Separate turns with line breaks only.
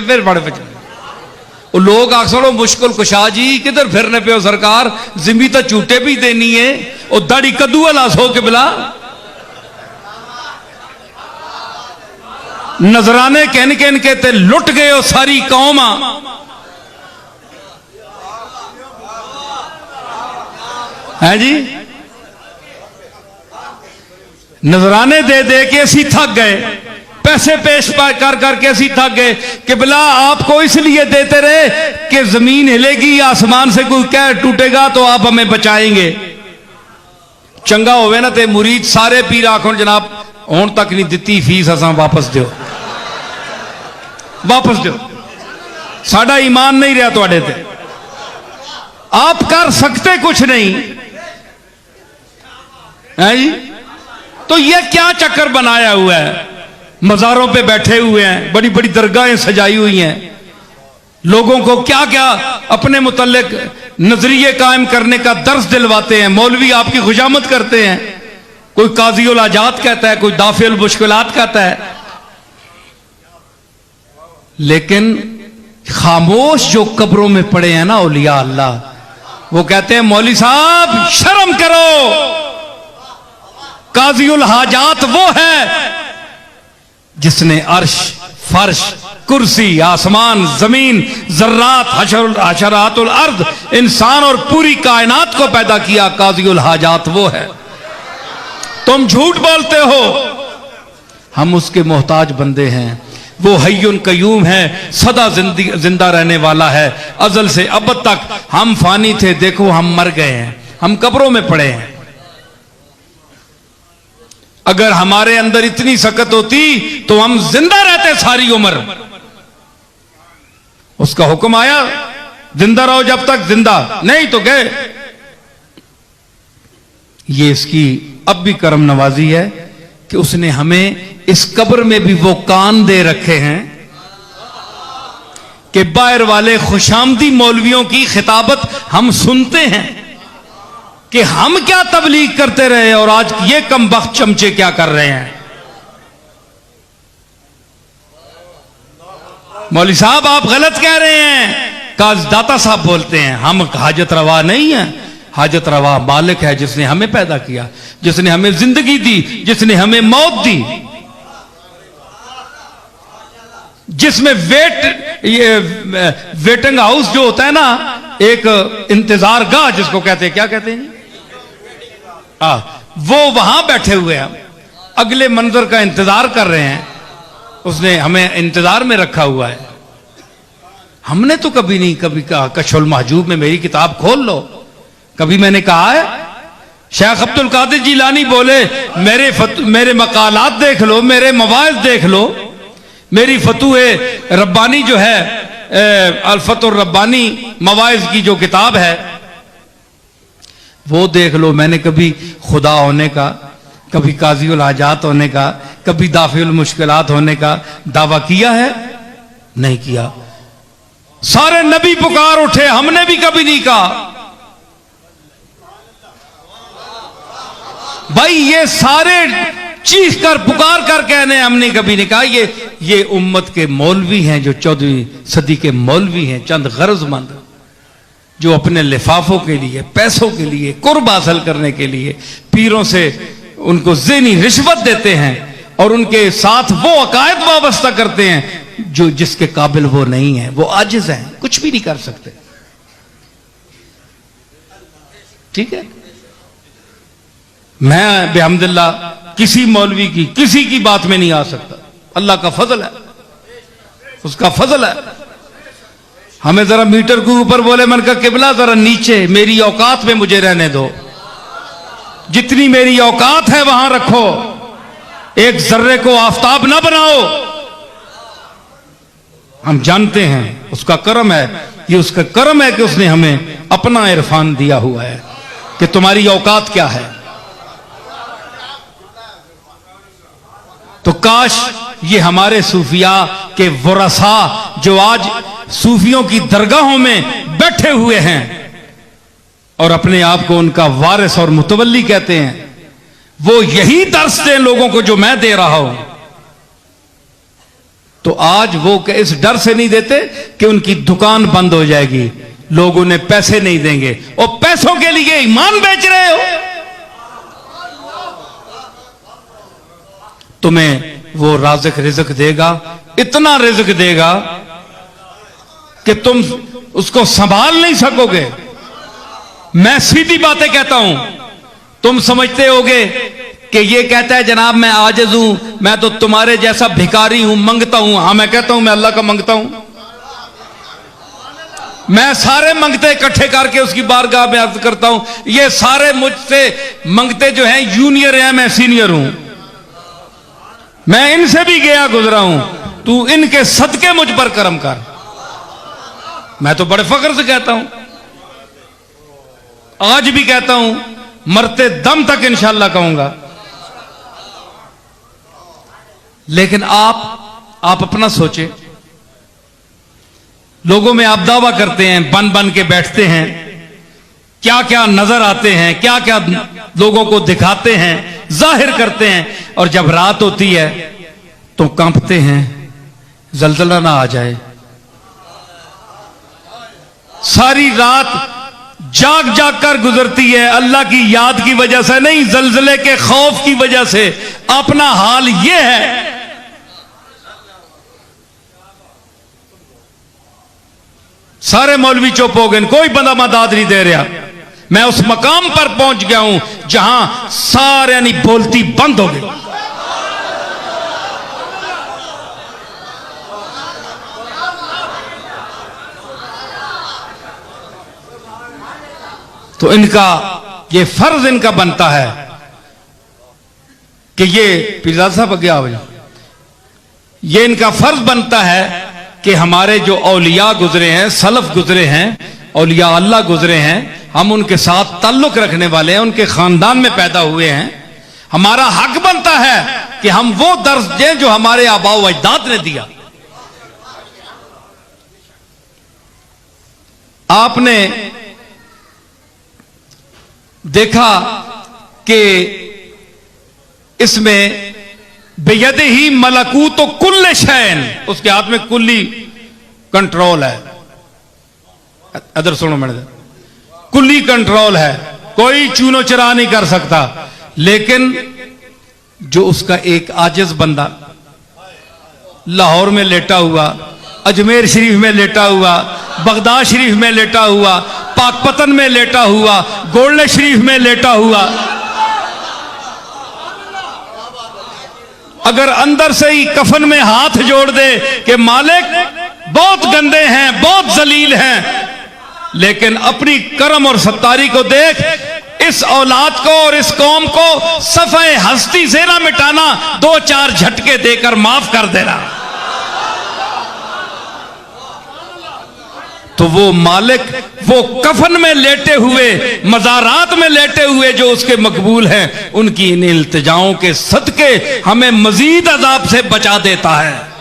फिर बड़े बचे लोग अक्सर मुश्किल कुशा जी किधर फिरने पे हो सरकार, जिमी तो झूठे भी देनी है और दाढ़ी कद्दू वाला सो के बिला नजराने कहन कहन के ते लुट गए हो सारी कौम है जी। नजराने दे दे के असी थक गए, पैसे पेश कर करके असी थक गए कि बिला आपको इसलिए देते रहे कि जमीन हिलेगी, आसमान से कोई कहर टूटेगा तो आप हमें बचाएंगे। चंगा होवे ना ते मुरीद सारे पीर आखो जनाब हुण तक नहीं दिती फीस, असा वापस दो, वापस दो, साडा ईमान नहीं रहा तुहाडे ते, आप कर सकते कुछ नहीं है जी। तो ये क्या चक्कर बनाया हुआ है, मज़ारों पे बैठे हुए हैं, बड़ी बड़ी दरगाहें सजाई हुई हैं, लोगों को क्या क्या अपने मुतल्लिक नजरिए कायम करने का दर्स दिलवाते हैं। मौलवी आपकी खुशामद करते हैं, कोई काजी उल हाजात कहता है, कोई दाफे उल मुश्किलात कहता है, लेकिन खामोश जो कब्रों में पड़े हैं ना औलिया अल्लाह, वो कहते हैं मौली साहब शर्म करो, काजी उल हाजात वो है जिसने अर्श फर्श कुर्सी आसमान जमीन जर्रात हशरातुल अर्द इंसान और पूरी कायनात को पैदा किया, काजी उल हाजात वो है। तुम झूठ बोलते हो, हम उसके मोहताज बंदे हैं। वो हय्युन कयूम है, सदा जिंदा रहने वाला है, अजल से अब तक। हम फानी थे, देखो हम मर गए हैं, हम कब्रों में पड़े हैं। अगर हमारे अंदर इतनी सकत होती तो हम जिंदा रहते सारी उम्र। उसका हुक्म आया जिंदा रहो जब तक जिंदा, नहीं तो गए। ये इसकी अब भी करम नवाजी है कि उसने हमें इस कब्र में भी वो कान दे रखे हैं कि बाहर वाले खुशामदी मौलवियों की खिताबत हम सुनते हैं कि हम क्या तबलीग करते रहे और आज ये कमबख्त चमचे क्या कर रहे हैं। मौलवी साहब आप गलत कह रहे हैं, काज दाता साहब बोलते हैं। हम हाजत रवा नहीं है, हाजत रवा मालिक है जिसने हमें पैदा किया, जिसने हमें जिंदगी दी, जिसने हमें मौत दी, जिसमें वेटिंग हाउस जो होता है ना, एक इंतजार गाह जिसको कहते हैं, क्या कहते हैं वो वहां बैठे हुए हैं, अगले मंजर का इंतजार कर रहे हैं। उसने हमें इंतजार में रखा हुआ है। हमने तो कभी नहीं कभी कहा कशफुल महजूब में मेरी किताब खोल लो, कभी मैंने कहा है? शेख अब्दुल कादिर जिलानी बोले मेरे मकालात देख लो, मेरे मवाइज देख लो, मेरी फतूए रब्बानी जो है अल्फतुर रब्बानी मवाइज की जो किताब है वो देख लो। मैंने कभी खुदा होने का, कभी काजी उल हाजात होने का, कभी दाफिउल मुश्किलात होने का दावा किया है? नहीं किया। सारे नबी पुकार उठे, हमने भी कभी नहीं कहा। भाई ये सारे चीख कर पुकार कर कहने हमने कभी नहीं कहा। ये उम्मत के मौलवी हैं जो 14वीं सदी के मौलवी हैं, चंद गरजमंद जो अपने लिफाफों के लिए, पैसों के लिए, कुर्ब हासिल करने के लिए पीरों से उनको ज़हनी रिश्वत देते हैं और उनके साथ वो अकायद वाबस्ता करते हैं जो जिसके काबिल वो नहीं है, वो आजिज हैं, कुछ भी नहीं कर सकते। ठीक है, मैं बेहमदुल्लाह किसी मौलवी की किसी की बात में नहीं आ सकता। अल्लाह का फजल है, उसका फजल है। हमें जरा मीटर के ऊपर बोले, मन का किबला जरा नीचे मेरी औकात में मुझे रहने दो, जितनी मेरी औकात है वहां रखो, एक जर्रे को आफताब ना बनाओ। हम जानते हैं उसका करम है, ये उसका करम है कि उसने हमें अपना इरफान दिया हुआ है कि तुम्हारी औकात क्या है। तो काश ये हमारे सूफिया के वरसा जो आज सूफियों की दरगाहों में बैठे हुए हैं और अपने आप को उनका वारिस और मुतवल्ली कहते हैं, वो यही दर्स दें लोगों को जो मैं दे रहा हूं। तो आज वो इस डर से नहीं देते कि उनकी दुकान बंद हो जाएगी, लोग उन्हें पैसे नहीं देंगे, और पैसों के लिए ईमान बेच रहे हो। तुम्हें वो राज़िक रिज़्क देगा, इतना रिज़्क देगा कि तुम उसको संभाल नहीं सकोगे। मैं सीधी बातें कहता हूं, तुम समझते होगे कि ये कहता है जनाब मैं आजिज़ हूं, मैं तो तुम्हारे जैसा भिखारी हूं, मंगता हूं। हां, मैं कहता हूं मैं अल्लाह का मंगता हूं। मैं सारे मंगते इकट्ठे करके उसकी बारगाह में अर्ज करता हूं, ये सारे मुझसे मंगते जो हैं जूनियर हैं, मैं सीनियर हूं, मैं इनसे भी गया गुजरा हूं, तू इनके सदके मुझ पर करम कर। मैं तो बड़े फख्र से कहता हूं, आज भी कहता हूं, मरते दम तक इंशाअल्लाह कहूंगा। लेकिन आप अपना सोचें, लोगों में आप दावा करते हैं, बन बन के बैठते हैं, क्या क्या नजर आते हैं, क्या क्या लोगों को दिखाते हैं, जाहिर करते हैं, और जब रात होती है तो कांपते हैं, जलजला ना आ जाए। सारी रात जाग जाग कर गुजरती है, अल्लाह की याद की वजह से नहीं, जलजले के खौफ की वजह से। अपना हाल यह है। सारे मौलवी चुप हो गए, कोई बंदा मदद नहीं दे रहा। मैं उस मकाम पर पहुंच गया हूं जहां सारे नहीं बोलती बंद हो गई। तो इनका ये फर्ज इनका बनता है कि ये पीरजादा साहब आगे आओ, ये इनका फर्ज बनता है कि हमारे जो औलिया गुजरे हैं, सलफ गुजरे हैं, औलिया अल्लाह गुजरे हैं, हम उनके साथ ताल्लुक रखने वाले हैं, उनके खानदान में पैदा हुए हैं। हमारा हक बनता है कि हम वो दर्स दें जो हमारे आबा व अजदाद ने दिया। आपने देखा कि इसमें बेयदे ही मलकूत तो कुल्ले शैन, उसके हाथ में कुल्ली कंट्रोल है। अदर सुनो मैंने, कुल्ली कंट्रोल है, कोई चूनो चरा नहीं कर सकता। लेकिन जो उसका एक आजिज बंदा लाहौर में लेटा हुआ, अजमेर शरीफ में लेटा हुआ, बगदाद शरीफ में लेटा हुआ, पाकपतन में लेटा हुआ, गोल्डन शरीफ में लेटा हुआ, अगर अंदर से ही कफन में हाथ जोड़ दे कि मालिक बहुत गंदे हैं, बहुत जलील हैं, लेकिन अपनी करम और सत्तारी को देख, इस औलाद को और इस कौम को सफ़े हस्ती से ना मिटाना, दो चार झटके देकर माफ कर देना, तो वो मालिक वो कफन में लेटे हुए, मज़ारात में लेटे हुए जो उसके मकबूल हैं, उनकी इन इल्तिजाओं के सदके हमें मजीद अजाब से बचा देता है।